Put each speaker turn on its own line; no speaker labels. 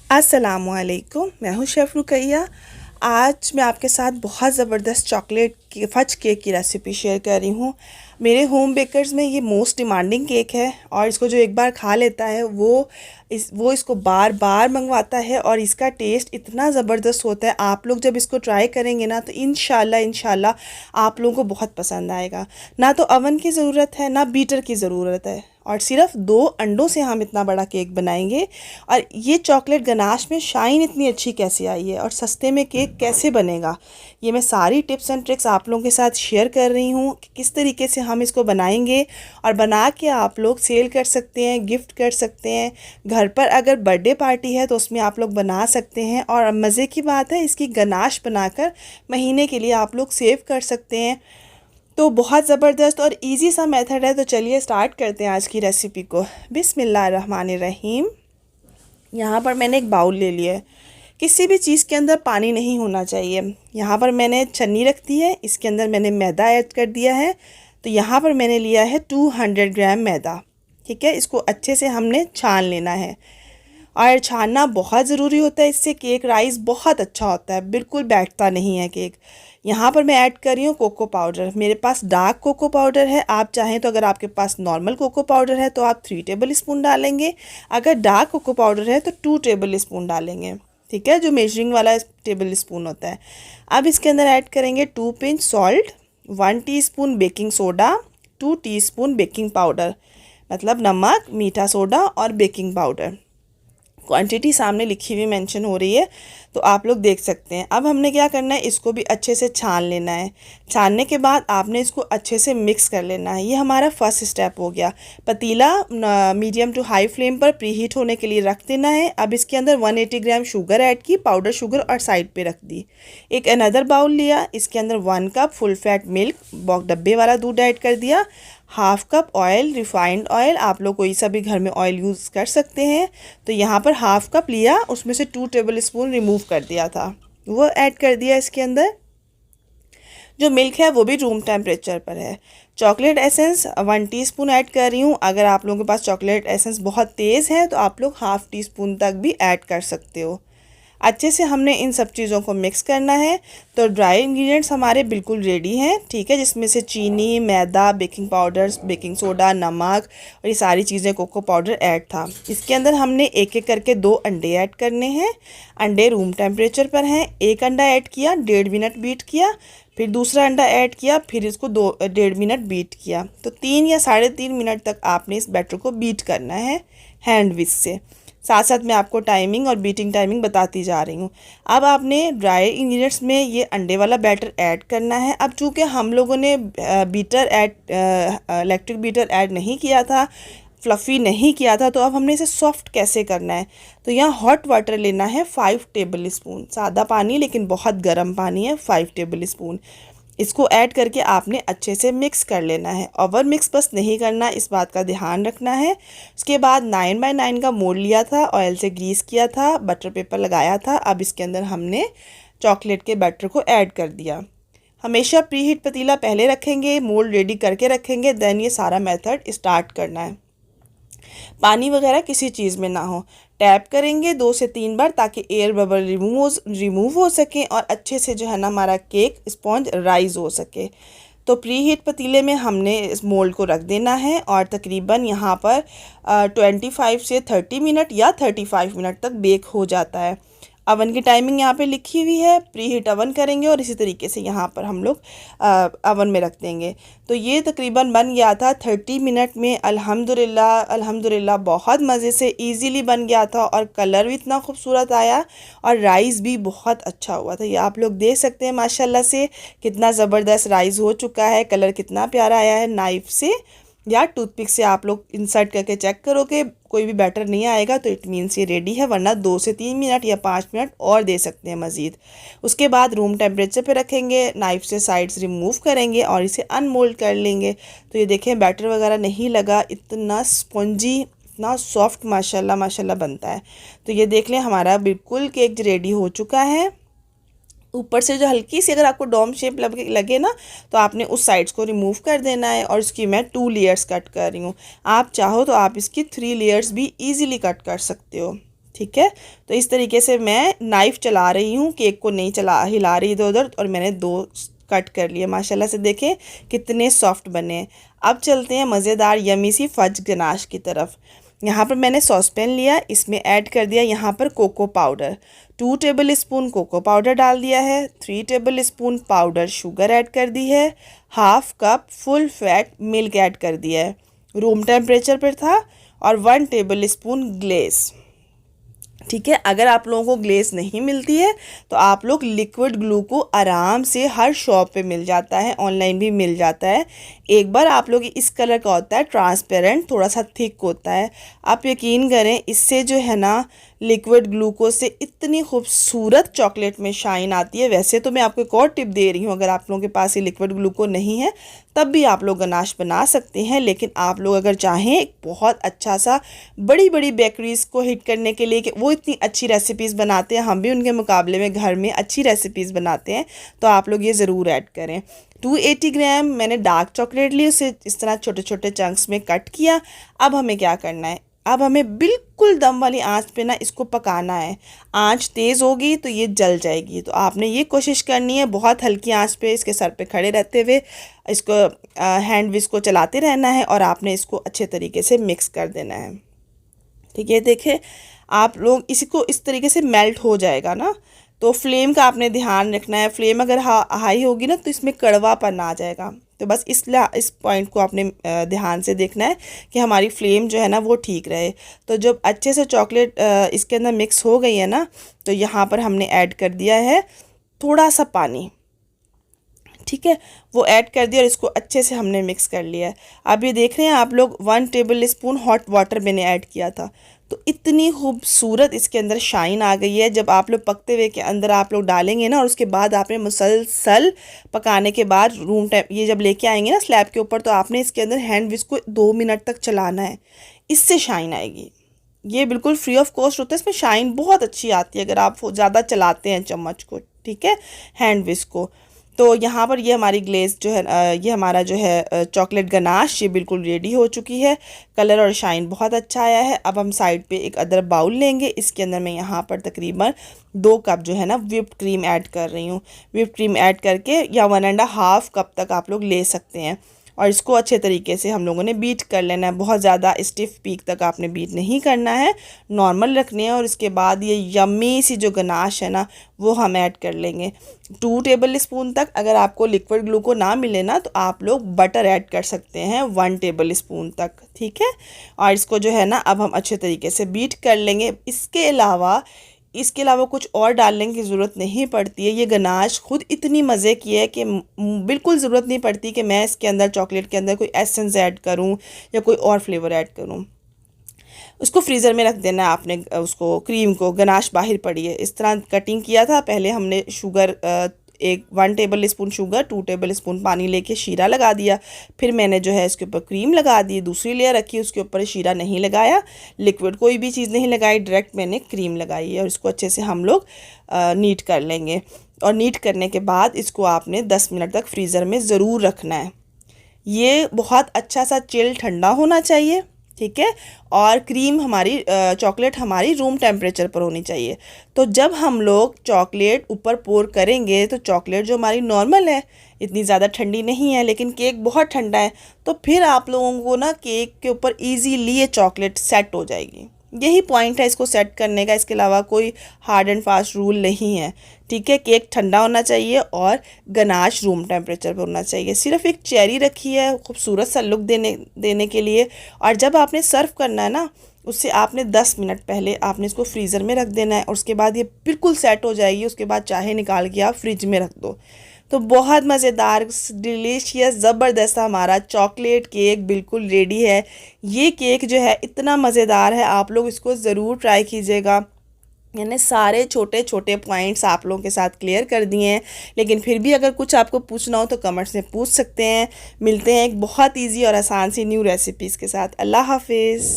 अस्सलामुअलैकुम, मैं हूँ शेफ़ रुकैया। आज मैं आपके साथ बहुत ज़बरदस्त चॉकलेट की फज केक की रेसिपी शेयर कर रही हूँ। मेरे होम बेकर्स में ये मोस्ट डिमांडिंग केक है और इसको जो एक बार खा लेता है वो इसको बार बार मंगवाता है और इसका टेस्ट इतना ज़बरदस्त होता है। आप लोग जब इसको ट्राई करेंगे ना तो इंशाल्लाह आप लोगों को बहुत पसंद आएगा। ना तो अवन की ज़रूरत है ना बीटर की ज़रूरत है और सिर्फ 2 अंडों से हम इतना बड़ा केक बनाएंगे। और ये चॉकलेट गनाश में शाइन इतनी अच्छी कैसे आई है और सस्ते में केक कैसे बनेगा, ये मैं सारी टिप्स एंड ट्रिक्स आप लोगों के साथ शेयर कर रही हूँ कि किस तरीके से हम इसको बनाएंगे और बना के आप लोग सेल कर सकते हैं, गिफ्ट कर सकते हैं। घर पर अगर बर्थडे पार्टी है तो उसमें आप लोग बना सकते हैं और मज़े की बात है इसकी गनाश बनाकर महीने के लिए आप लोग सेव कर सकते हैं। तो बहुत ज़बरदस्त और इजी सा मेथड है। तो चलिए स्टार्ट करते हैं आज की रेसिपी को। बिस्मिल्लाहिर्रहमानिर्रहीम। यहाँ पर मैंने एक बाउल ले लिया है। किसी भी चीज़ के अंदर पानी नहीं होना चाहिए। यहाँ पर मैंने छन्नी रख दी है, इसके अंदर मैंने मैदा ऐड कर दिया है। तो यहाँ पर मैंने लिया है 200 ग्राम मैदा। ठीक है, इसको अच्छे से हमने छान लेना है और छानना बहुत ज़रूरी होता है, इससे केक राइस बहुत अच्छा होता है, बिल्कुल बैठता नहीं है केक। यहाँ पर मैं ऐड कर रही हूँ कोको पाउडर। मेरे पास डार्क कोको पाउडर है, आप चाहें तो अगर आपके पास नॉर्मल कोको पाउडर है तो आप 3 टेबल स्पून डालेंगे। अगर डार्क कोको पाउडर है तो 2 टेबल स्पून डालेंगे। ठीक है, जो मेजरिंग वाला टेबल स्पून होता है। अब इसके अंदर ऐड करेंगे 2 pinch salt, 1 teaspoon baking soda, 2 teaspoon baking powder, मतलब नमक, मीठा सोडा और बेकिंग पाउडर। क्वांटिटी सामने लिखी हुई मेंशन हो रही है तो आप लोग देख सकते हैं। अब हमने क्या करना है, इसको भी अच्छे से छान लेना है। छानने के बाद आपने इसको अच्छे से मिक्स कर लेना है। ये हमारा फर्स्ट स्टेप हो गया। पतीला मीडियम टू हाई फ्लेम पर प्रीहीट होने के लिए रख देना है। अब इसके अंदर 180 ग्राम शुगर ऐड की, पाउडर शुगर, और साइड पे रख दी। एक अनदर बाउल लिया, इसके अंदर 1 कप फुल फैट मिल्क, डब्बे वाला दूध ऐड कर दिया। Half cup oil, refined oil, आप लोग कोई सा भी घर में ऑयल यूज़ कर सकते हैं। तो यहाँ पर हाफ कप लिया, उसमें से 2 टेबल स्पून रिमूव कर दिया था, वो ऐड कर दिया। इसके अंदर जो मिल्क है वो भी रूम टेम्परेचर पर है। चॉकलेट एसेंस 1 टीस्पून ऐड कर रही हूँ। अगर आप लोगों के पास चॉकलेट एसेंस बहुत तेज़ है तो आप लोग हाफ़ टी स्पून तक भी ऐड कर सकते हो। अच्छे से हमने इन सब चीज़ों को मिक्स करना है। तो ड्राई इंग्रेडिएंट्स हमारे बिल्कुल रेडी हैं। ठीक है, जिसमें से चीनी, मैदा, बेकिंग पाउडर, बेकिंग सोडा, नमक और ये सारी चीज़ें, कोको पाउडर ऐड था। इसके अंदर हमने एक एक करके 2 अंडे ऐड करने हैं। अंडे रूम टेम्परेचर पर हैं। एक अंडा ऐड किया, 1.5 मिनट बीट किया, फिर दूसरा अंडा ऐड किया, फिर इसको 1.5 मिनट बीट किया। तो 3 या 3.5 मिनट तक आपने इस बैटर को बीट करना है हैंड विस्क से। साथ साथ मैं आपको टाइमिंग और बीटिंग टाइमिंग बताती जा रही हूँ। अब आपने ड्राई इंग्रेडिएंट्स में ये अंडे वाला बैटर ऐड करना है। अब चूँकि हम लोगों ने इलेक्ट्रिक बीटर ऐड नहीं किया था, फ्लफ़ी नहीं किया था, तो अब हमने इसे सॉफ्ट कैसे करना है। तो यहाँ हॉट वाटर लेना है 5 टेबल स्पून, सादा पानी लेकिन बहुत गर्म पानी है, 5 टेबल स्पून। इसको ऐड करके आपने अच्छे से मिक्स कर लेना है। ओवर मिक्स बस नहीं करना, इस बात का ध्यान रखना है। उसके बाद 9x9 का मोल्ड लिया था, ऑयल से ग्रीस किया था, बटर पेपर लगाया था। अब इसके अंदर हमने चॉकलेट के बैटर को ऐड कर दिया। हमेशा प्री हीट पतीला पहले रखेंगे, मोल्ड रेडी करके रखेंगे, देन ये सारा मेथड स्टार्ट करना है। पानी वगैरह किसी चीज़ में ना हो। टैप करेंगे 2 से 3 बार ताकि एयर बबल रिमूव हो सके और अच्छे से जो है ना हमारा केक स्पॉन्ज राइज हो सके। तो प्री हीट पतीले में हमने इस मोल्ड को रख देना है और तकरीबन यहाँ पर 25 से 30 मिनट या 35 मिनट तक बेक हो जाता है। अवन की टाइमिंग यहाँ पे लिखी हुई है, प्री हीट अवन करेंगे और इसी तरीके से यहाँ पर हम लोग अवन में रख देंगे। तो ये तकरीबन बन गया था 30 मिनट में। अल्हम्दुलिल्लाह बहुत मज़े से इजीली बन गया था और कलर भी इतना खूबसूरत आया और राइस भी बहुत अच्छा हुआ था। ये आप लोग देख सकते हैं माशाल्लाह से कितना ज़बरदस्त राइस हो चुका है, कलर कितना प्यारा आया है। नाइफ़ से या टूथपिक से आप लोग इंसर्ट करके चेक करोगे, कोई भी बैटर नहीं आएगा तो इट मीन्स ये रेडी है, वरना 2 से 3 मिनट या 5 मिनट और दे सकते हैं मज़ीद। उसके बाद रूम टेम्परेचर पे रखेंगे, नाइफ़ से साइड्स रिमूव करेंगे और इसे अनमोल्ड कर लेंगे। तो ये देखें बैटर वगैरह नहीं लगा, इतना स्पॉन्जी, इतना सॉफ्ट माशाल्लाह बनता है। तो ये देख लें हमारा बिल्कुल केक रेडी हो चुका है। ऊपर से जो हल्की सी अगर आपको डोम शेप लगे ना तो आपने उस साइड्स को रिमूव कर देना है। और इसकी मैं 2 लेयर्स कट कर रही हूँ। आप चाहो तो आप इसकी 3 लेयर्स भी इजीली कट कर सकते हो। ठीक है। तो इस तरीके से मैं नाइफ़ चला रही हूँ, केक को नहीं हिला रही इधर उधर, और मैंने 2 कट कर लिए। माशाल्लाह से देखें कितने सॉफ्ट बने हैं। अब चलते हैं मज़ेदार यमी सी फज गनाश की तरफ। यहाँ पर मैंने सॉसपैन लिया, इसमें ऐड कर दिया यहाँ पर cocoa powder. 2 tablespoon cocoa powder डाल दिया है। 3 tablespoon powder sugar add कर दी है। Half cup full fat milk add कर दिया है, रूम टेम्परेचर पर था। और 1 टेबल स्पून ग्लेस। ठीक है। अगर आप लोगों को ग्लेस नहीं मिलती है तो आप लोग लिक्विड ग्लू को आराम से हर शॉप पे मिल जाता है, ऑनलाइन भी मिल जाता है। एक बार आप लोग इस कलर का होता है, ट्रांसपेरेंट, थोड़ा सा थिक होता है। आप यकीन करें इससे जो है ना लिक्विड ग्लूकोज से इतनी खूबसूरत चॉकलेट में शाइन आती है। वैसे तो मैं आपको एक और टिप दे रही हूँ, अगर आप लोगों के पास ये लिक्विड ग्लूको नहीं है तब भी आप लोग गनाश बना सकते हैं। लेकिन आप लोग अगर चाहें एक बहुत अच्छा सा बड़ी बड़ी बेकरीज़ को हिट करने के लिए कि वो इतनी अच्छी रेसिपीज़ बनाते हैं, हम भी उनके मुकाबले में घर में अच्छी रेसिपीज़ बनाते हैं, तो आप लोग ये ज़रूर ऐड करें। 280 ग्राम मैंने डार्क चॉकलेट ली, उसे इस तरह छोटे छोटे चंक्स में कट किया। अब हमें क्या करना है, अब हमें बिल्कुल दम वाली आंच पे ना इसको पकाना है। आंच तेज़ होगी तो ये जल जाएगी, तो आपने ये कोशिश करनी है बहुत हल्की आंच पे इसके सर पे खड़े रहते हुए इसको हैंड विस्क को चलाते रहना है, और आपने इसको अच्छे तरीके से मिक्स कर देना है। ठीक है। देखें आप लोग इसको इस तरीके से मेल्ट हो जाएगा ना, तो फ्लेम का आपने ध्यान रखना है। फ्लेम अगर हाई होगी ना तो इसमें कड़वापन आ जाएगा। तो बस इस पॉइंट को आपने ध्यान से देखना है कि हमारी फ्लेम जो है ना वो ठीक रहे। तो जब अच्छे से चॉकलेट इसके अंदर मिक्स हो गई है ना, तो यहाँ पर हमने ऐड कर दिया है थोड़ा सा पानी। ठीक है, वो ऐड कर दिया और इसको अच्छे से हमने मिक्स कर लिया है। अब ये देख रहे हैं आप लोग 1 टेबल स्पून हॉट वाटर मैंने ऐड किया था, तो इतनी खूबसूरत इसके अंदर शाइन आ गई है। जब आप लोग पकते हुए के अंदर आप लोग डालेंगे ना, और उसके बाद आपने मुसलसल पकाने के बाद ये जब लेके आएंगे ना स्लैब के ऊपर, तो आपने इसके अंदर हैंड विस्क को 2 मिनट तक चलाना है, इससे शाइन आएगी। ये बिल्कुल फ्री ऑफ कॉस्ट होता है, इसमें शाइन बहुत अच्छी आती है अगर आप ज़्यादा चलाते हैं चम्मच को। ठीक है, हैंड विस्क को। तो यहाँ पर ये हमारी ग्लेस जो है ये हमारा जो है चॉकलेट गनाश ये बिल्कुल रेडी हो चुकी है। कलर और शाइन बहुत अच्छा आया है। अब हम साइड पे एक अदर बाउल लेंगे, इसके अंदर मैं यहाँ पर तकरीबन 2 कप जो है ना व्हिप्ड क्रीम ऐड कर रही हूँ। व्हिप्ड क्रीम ऐड करके या 1.5 कप तक आप लोग ले सकते हैं, और इसको अच्छे तरीके से हम लोगों ने बीट कर लेना है। बहुत ज़्यादा स्टिफ पीक तक आपने बीट नहीं करना है, नॉर्मल रखने हैं। और इसके बाद ये यम्मी सी जो गनाश है ना वो हम ऐड कर लेंगे 2 टेबल स्पून तक। अगर आपको लिक्विड ग्लूको ना मिले ना तो आप लोग बटर ऐड कर सकते हैं 1 टेबल स्पून तक। ठीक है, और इसको जो है ना अब हम अच्छे तरीके से बीट कर लेंगे। इसके अलावा कुछ और डालने की ज़रूरत नहीं पड़ती है। ये गनाश खुद इतनी मज़े की है कि बिल्कुल ज़रूरत नहीं पड़ती कि मैं इसके अंदर चॉकलेट के अंदर कोई एसेंस ऐड करूं या कोई और फ्लेवर ऐड करूं। उसको फ्रीज़र में रख देना है आपने, उसको क्रीम को। गनाश बाहर पड़ी है, इस तरह कटिंग किया था। पहले हमने sugar 1 table spoon sugar, 2 table spoon पानी लेके शीरा लगा दिया। फिर मैंने जो है इसके ऊपर क्रीम लगा दी, दूसरी लेयर रखी, उसके ऊपर शीरा नहीं लगाया, लिक्विड कोई भी चीज़ नहीं लगाई, डायरेक्ट मैंने क्रीम लगाई है। और इसको अच्छे से हम लोग नीट कर लेंगे। और नीट करने के बाद इसको आपने 10 मिनट तक फ्रीज़र में ज़रूर रखना है। ये बहुत अच्छा सा चिल ठंडा होना चाहिए। ठीक है, और क्रीम हमारी चॉकलेट हमारी रूम टेम्परेचर पर होनी चाहिए। तो जब हम लोग चॉकलेट ऊपर पोर करेंगे तो चॉकलेट जो हमारी नॉर्मल है, इतनी ज़्यादा ठंडी नहीं है, लेकिन केक बहुत ठंडा है, तो फिर आप लोगों को ना केक के ऊपर इजीली ये चॉकलेट सेट हो जाएगी। यही पॉइंट है इसको सेट करने का, इसके अलावा कोई हार्ड एंड फास्ट रूल नहीं है। ठीक है, केक ठंडा होना चाहिए और गनाश रूम टेम्परेचर पर होना चाहिए। सिर्फ एक चेरी रखी है खूबसूरत सा लुक देने के लिए। और जब आपने सर्व करना है ना, उससे आपने 10 मिनट पहले आपने इसको फ्रीज़र में रख देना है, और उसके बाद ये बिल्कुल सेट हो जाएगी। उसके बाद चाहे निकाल के आप फ्रिज में रख दो। तो बहुत मज़ेदार, डिलीशियस, ज़बरदस्त हमारा चॉकलेट केक बिल्कुल रेडी है। ये केक जो है इतना मज़ेदार है, आप लोग इसको ज़रूर ट्राई कीजिएगा। मैंने सारे छोटे छोटे पॉइंट्स आप लोगों के साथ क्लियर कर दिए हैं, लेकिन फिर भी अगर कुछ आपको पूछना हो तो कमेंट्स में पूछ सकते हैं। मिलते हैं एक बहुत ईजी और आसान सी न्यू रेसिपीज़ के साथ। अल्लाह हाफिज़।